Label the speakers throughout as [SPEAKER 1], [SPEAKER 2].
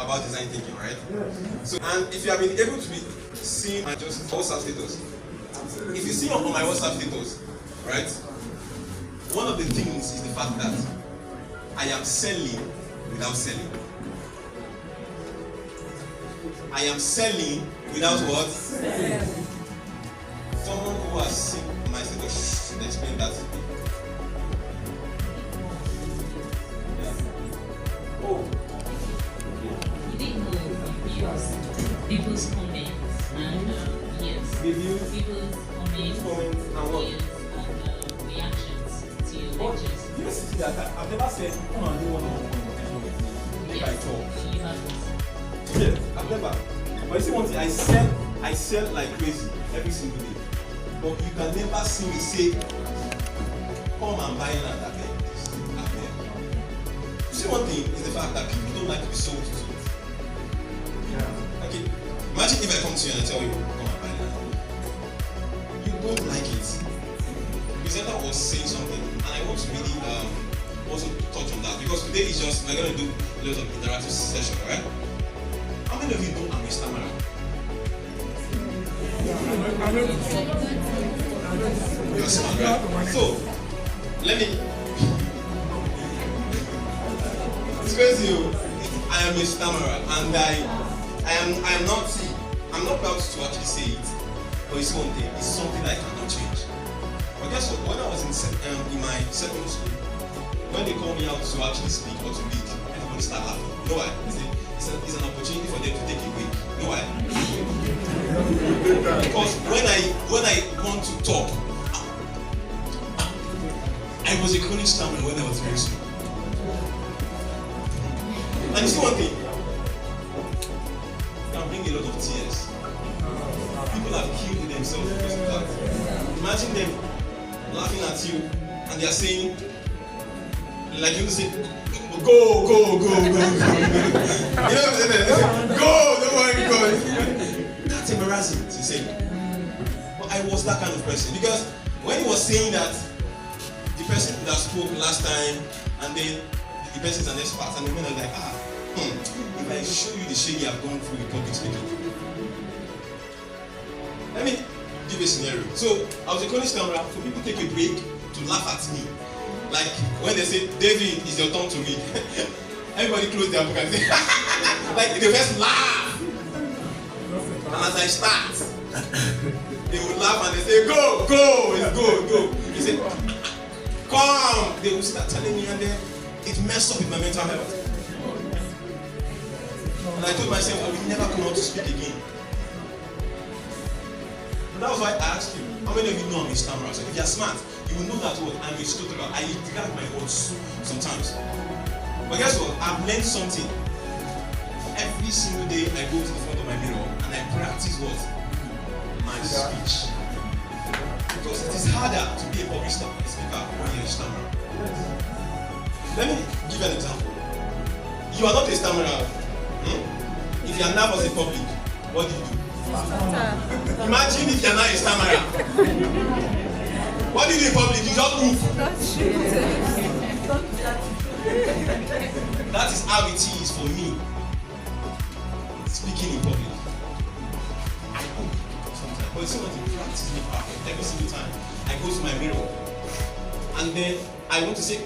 [SPEAKER 1] about design thinking, right? So, and if you have been able to be seen my just WhatsApp status, if you see on my WhatsApp status, right, one of the things is the fact that I am selling without selling. I am selling without what? Someone who has seen my status should explain that to me.
[SPEAKER 2] Oh. You didn't know people's comments and yes. People's comments
[SPEAKER 1] and what?
[SPEAKER 2] Yes, and reactions to your lectures.
[SPEAKER 3] You see that I've never said come and do one-on-one make I talk.
[SPEAKER 2] You haven't.
[SPEAKER 3] Yes, I've never. But you see one thing, I sell like crazy every single day. But you can never see me say, come and buy land at there. You see one thing is the fact that people don't like to be sold to it. Yeah. Okay. Imagine if I come to you and I tell you, come and buy land. You don't like it. Presenter was saying something, and I want to really also touch on that because today is just we're gonna do loads of interactive session, right? How many of you know I'm a stammerer? You're smart, right? So let me. It's crazy. I am a stammerer, and I'm not proud to actually say it, but it's one thing. It's something that I cannot change. But guess what? When I was in my secondary school, when they called me out to actually speak or to read, everybody started laughing. You know why? It's an opportunity for them to take a break. You know why? Because when I want to talk, I was a chronic stammerer when I was very small. And you see one thing, it can bring a lot of tears. People have killed themselves because of that. Imagine them laughing at you and they are saying, like you say, go. You know what I'm saying? Go, don't worry, go. That's embarrassing to say. But I was that kind of person because when he was saying that, the person that spoke last time and then the person is an expert and the men are like, if I show you the shit you have gone through with public speaking. Let me give a scenario. So I was a college stammerer, so people take a break to laugh at me. Like when they say, David, it's your turn to read. Everybody close their book and say, like they first laugh. And as I start, they will laugh and they say, go, go. They say, come. They will start telling me and then it messed up with my mental health. And I told myself, I will never come out to speak again. And that was why I asked you, how many of you know I'm a stammerer? So if you're smart, you will know that word. I'm a stutterer. I drag my words sometimes. But guess what? I've learned something. Every single day I go to the front of my mirror and I practice what? My speech. Because it is harder to be a public speaker when you're a stammerer. Let me give you an example. You are not a stammerer. If you are nervous in public, what do you do? Imagine if you are not a stammerer. What do you do in public? You just move. That is how it is for me. Speaking in public. I hope sometimes. But it's not to practice me perfect every single time. I go to my mirror and then I want to say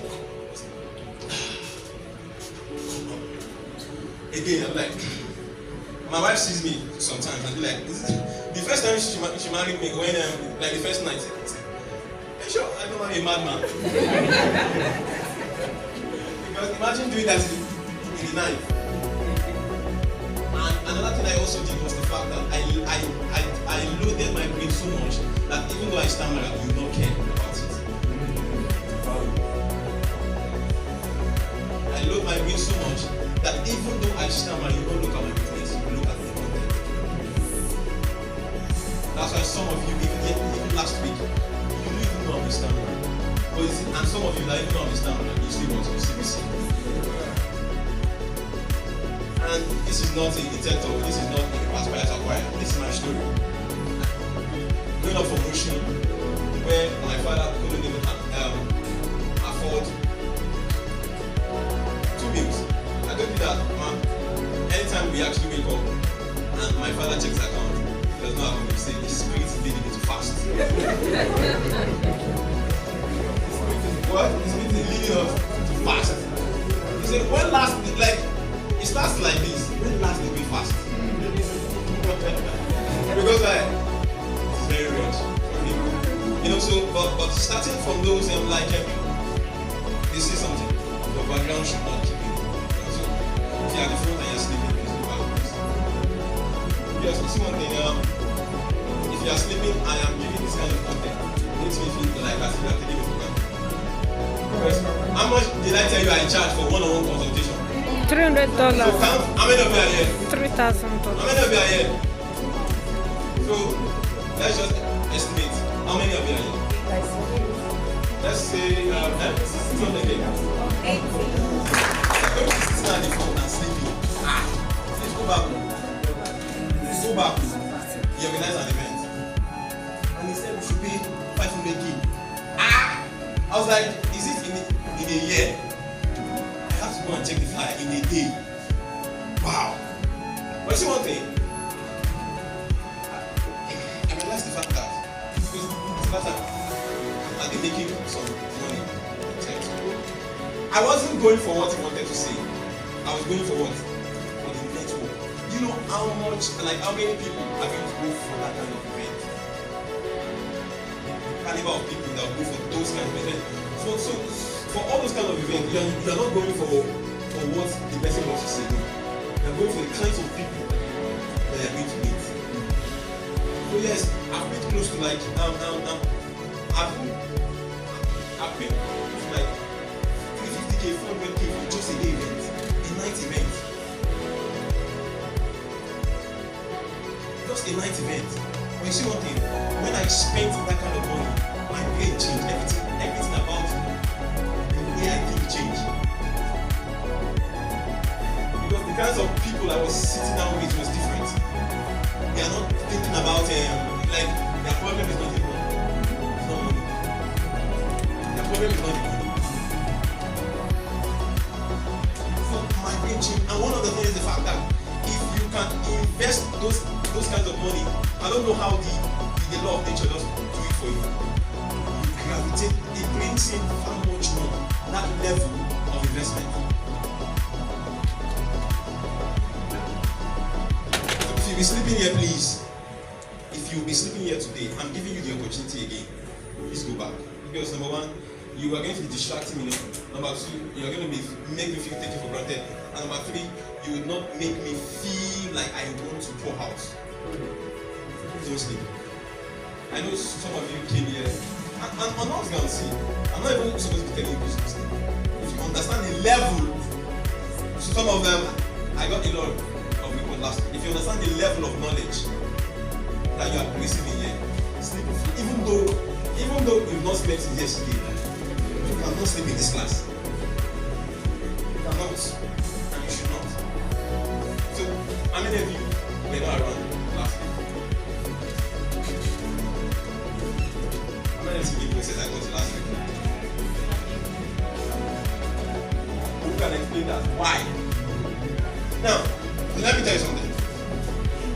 [SPEAKER 3] again, I'm like, my wife sees me sometimes and be like, the first time she married me, when like the first night, are you sure I don't want a madman? Because imagine doing that in the night. And another thing I also did was the fact that I loaded my brain so much that even though I stammer, I do not care about it. I load my brain so much that even though I stammer, you don't look at my face, you look at the content. That's why some of you, even last week, you don't even know I'm a stammerer. And some of you that even know I'm a stammerer, you still want to be CBC. And this is not a detector, this is not a aspirator choir, this is my story. Growing up from Ocean, where my father couldn't even afford 2 meals. I don't do that, man. Anytime
[SPEAKER 1] time we actually wake up and my father checks the account, he does not have to say the spirit is leading me to fast. What? The spirit is leading us to fast. He said, when last, like, it starts like this. When last did we fast? Because it's very rich for people. You know, so, but starting from those, they say something. Your background should not keep you. So, if you are the front and you're sleeping, please go back, please. Yes, see one thing, if you are sleeping, I am giving this kind of content. It makes me feel like as if you are taking it for granted. How much did I tell you are in charge for one-on-one consultation?
[SPEAKER 4] $300.
[SPEAKER 1] So count, how many of you are here?
[SPEAKER 4] $3,000.
[SPEAKER 1] How many of you are here? So, let's just estimate. How many of you are here? Let's say, 600 here. 80. Sitting at the front and sleeping. Let's go back. He organized an event. And he said we should pay 500K. I was like, is it in a year? I have to go and check the flyer in a day. Wow. But see one thing. I realized the fact that I've been making some money. I wasn't going for what he wanted to say. I was going for what? For the network. Do you know how much, like how many people are going to go for that kind of event? Caliber of people that will go for those kind of events. So for all those kind of events, you're not going for what the person wants to say. You're going for the kinds of people that you're going to meet. So yes, I've been close to like I've been like 350K, 400K for just a day event, a night event. Just a night event. But you see one thing, when I spent that kind of money, my brain changed, everything about the way I think changed. Because the kinds of people I was sitting down with was different. They are not thinking about like their problem is not even it's not money. Their problem is not the money. So my brain changed, and one of the things is the fact that if you can invest those kinds of money, I don't know how the law of nature does do it for you. You gravitate, it brings in how much more that level of investment. If you'll be sleeping here, please. If you'll be sleeping here today, I'm giving you the opportunity again. Please go back. Because number one, you are going to be distracting me. Number two, you are going to make me feel taken for granted. And number three, you will not make me feel like I want to pour out. Don't sleep. I know some of you came here, and I'm not going to see. I'm not even supposed to be telling you to sleep. If you understand the level, so some of them, I got a lot of report last week. If you understand the level of knowledge that you are receiving here, sleep. Even though you've not slept since yesterday, you cannot sleep in this class. You cannot, and you should not. So, how many of you were not around last week? How many of you said I got to last week? Who can explain that? Why? Now, let me tell you something.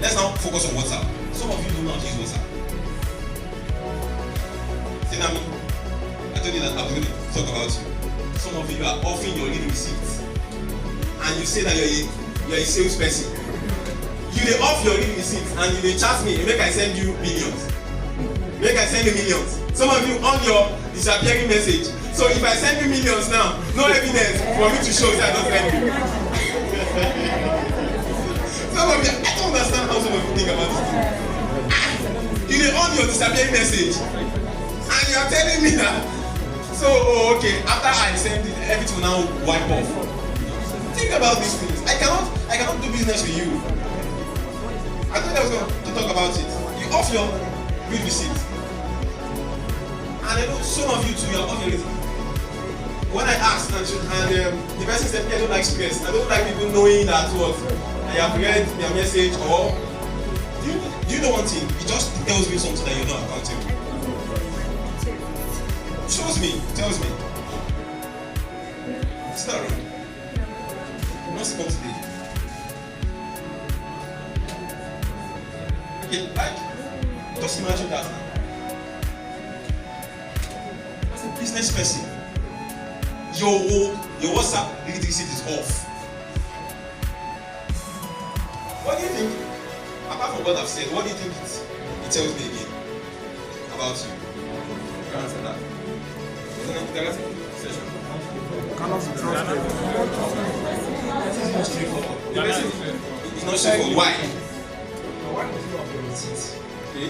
[SPEAKER 1] Let's now focus on WhatsApp. Some of you do not use WhatsApp. See what I mean? I told you that I'm going to talk about you. Some of you are offering your lead receipts, and you say that you're a salesperson. You dey off your lead receipts and you dey chat me, make I send you millions. Make I send you millions. Some of you on your disappearing message. So if I send you millions now, no evidence for me to show that I don't send you. Some of you, I don't understand how some of you think about this thing. You dey on your disappearing message and you are telling me that. So okay, after I send it, everything will now wipe off. Think about these things. I cannot do business with you. I thought I was going to talk about it. You off your read receipt. And I know some of you too, you are off your receipt. When I asked and the person said, I don't like stress. I don't like people knowing that what I have read their message or do you know one thing? It just tells me something that you're not accountable. Tells me. It's not right. You must come today.
[SPEAKER 3] Like, just imagine that now. As a business person, your WhatsApp literacy is off. What do you think? Apart from what I've said, what do you think it tells me again about you? You can answer that. Isn't it? That's a session.
[SPEAKER 4] Cannot be trusted.
[SPEAKER 3] It's not straightforward. It's not straightforward. Why? Okay.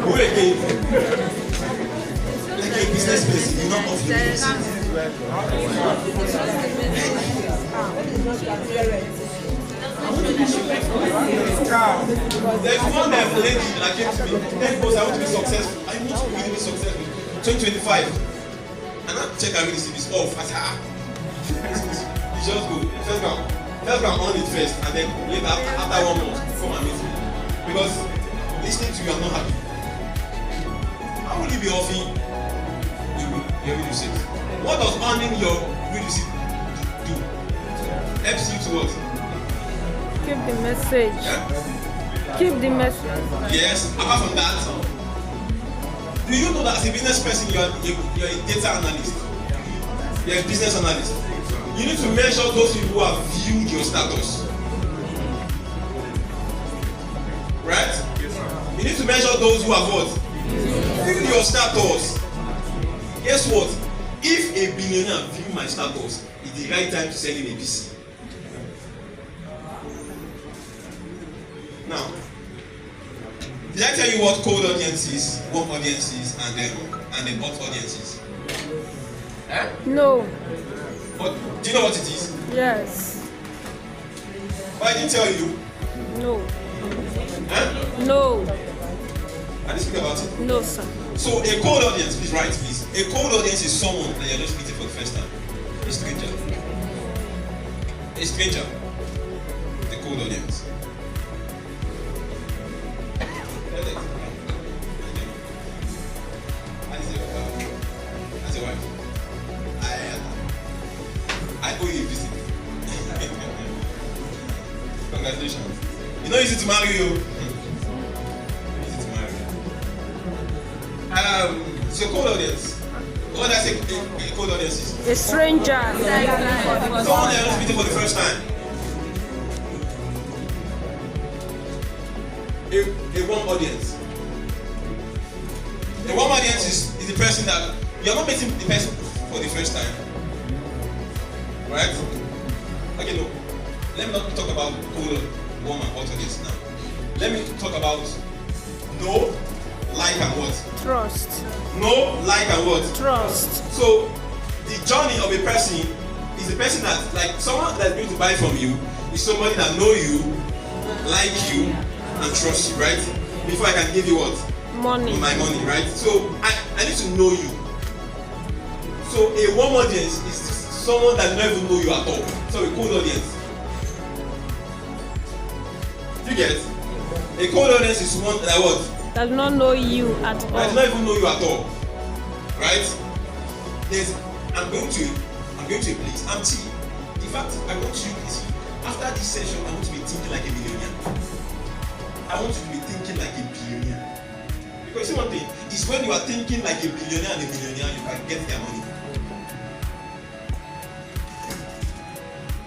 [SPEAKER 3] Who again? Like a business person, you're not off the business. There's one lady that came to me. Then goes, I want to be successful. I want to be really successful. 2025. And I check her really see this off. I said, you just go. First go on it first, and then later after 1 month, come and meet me. Because listening to you, I'm not happy. How will you be offering your video set? What does earning your video set do? Helps you to what?
[SPEAKER 5] Keep the message.
[SPEAKER 3] Yeah?
[SPEAKER 5] Keep the message.
[SPEAKER 3] Yes. Apart from that, do you know that as a business person, you're a data analyst? You're a business analyst. You need to measure those people who have viewed your status. Right? You need to measure those who have what? Viewed your status. Guess what? If a billionaire view my status, it's the right time to send him a PC. Now, did I tell you what cold audience is, warm audience is, and then hot audience is? Eh?
[SPEAKER 5] No.
[SPEAKER 3] But do you know what it is?
[SPEAKER 5] Yes.
[SPEAKER 3] But I didn't tell you.
[SPEAKER 5] No.
[SPEAKER 3] Eh?
[SPEAKER 5] No.
[SPEAKER 3] I didn't speak about it.
[SPEAKER 5] No, sir.
[SPEAKER 3] So a cold audience, please write please. A cold audience is someone that you're just meeting for the first time. A stranger. A stranger. The cold audience. As a wife. I owe you a visit. Congratulations. You know easy to marry you. Easy to marry. So cold audience. What does a cold audience is?
[SPEAKER 5] A stranger.
[SPEAKER 3] Someone that you're meeting for the first time. A warm audience. A warm audience is the person that you're not meeting the person for the first time. Right? Okay, no. Let me not talk about cold, warm, and hot audience now. Let me talk about no, like, and what?
[SPEAKER 5] Trust.
[SPEAKER 3] No, like, and what?
[SPEAKER 5] Trust.
[SPEAKER 3] So, the journey of a person is a person that, like, someone that's going to buy from you is somebody that know you, like you, and trust you, right? Before I can give you what?
[SPEAKER 5] Money.
[SPEAKER 3] My money, right? So, I need to know you. So, a warm audience is someone that never even know you at all. So, a cold audience. You get? A cold audience is one that what?
[SPEAKER 5] Does not know you at
[SPEAKER 3] I do
[SPEAKER 5] all.
[SPEAKER 3] not even know you at all. Right? I'm going to a place. I'm tea. In fact, I want you to see. After this session, I want to be thinking like a millionaire. I want you to be thinking like a billionaire. Because see one thing, it's when you are thinking like a billionaire and a millionaire, you can get their money.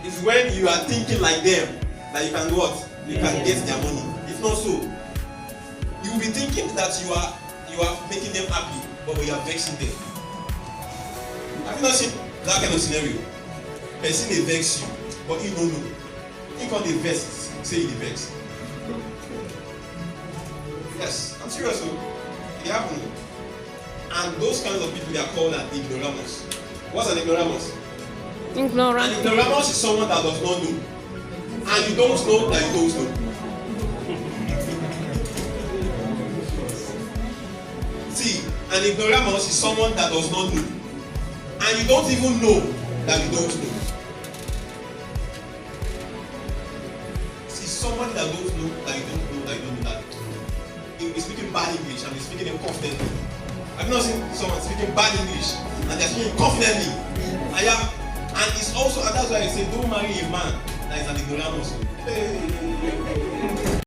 [SPEAKER 3] It's when you are thinking like them that you can what? You can get their money. If not so, you will be thinking that you are making them happy, but you are vexing them. Have you not seen that kind of scenario? Person they vex you, but you don't know. You can't they vex, say they vex. Yes, I'm serious. It happens. And those kinds of people, they are called an ignoramus. What's an ignoramus?
[SPEAKER 5] Ignorant.
[SPEAKER 3] An ignoramus is someone that does not know. And you don't know that you don't know. See, an ignoramus is someone that does not know. And you don't even know that you don't know. See, somebody that don't know that you don't know that you don't know that. He's speaking bad English and he's speaking confidently. I've not seen someone speaking bad English and they're speaking confidently. And it's also, and that's why I say, don't marry a man that is an ignoramus. Hey.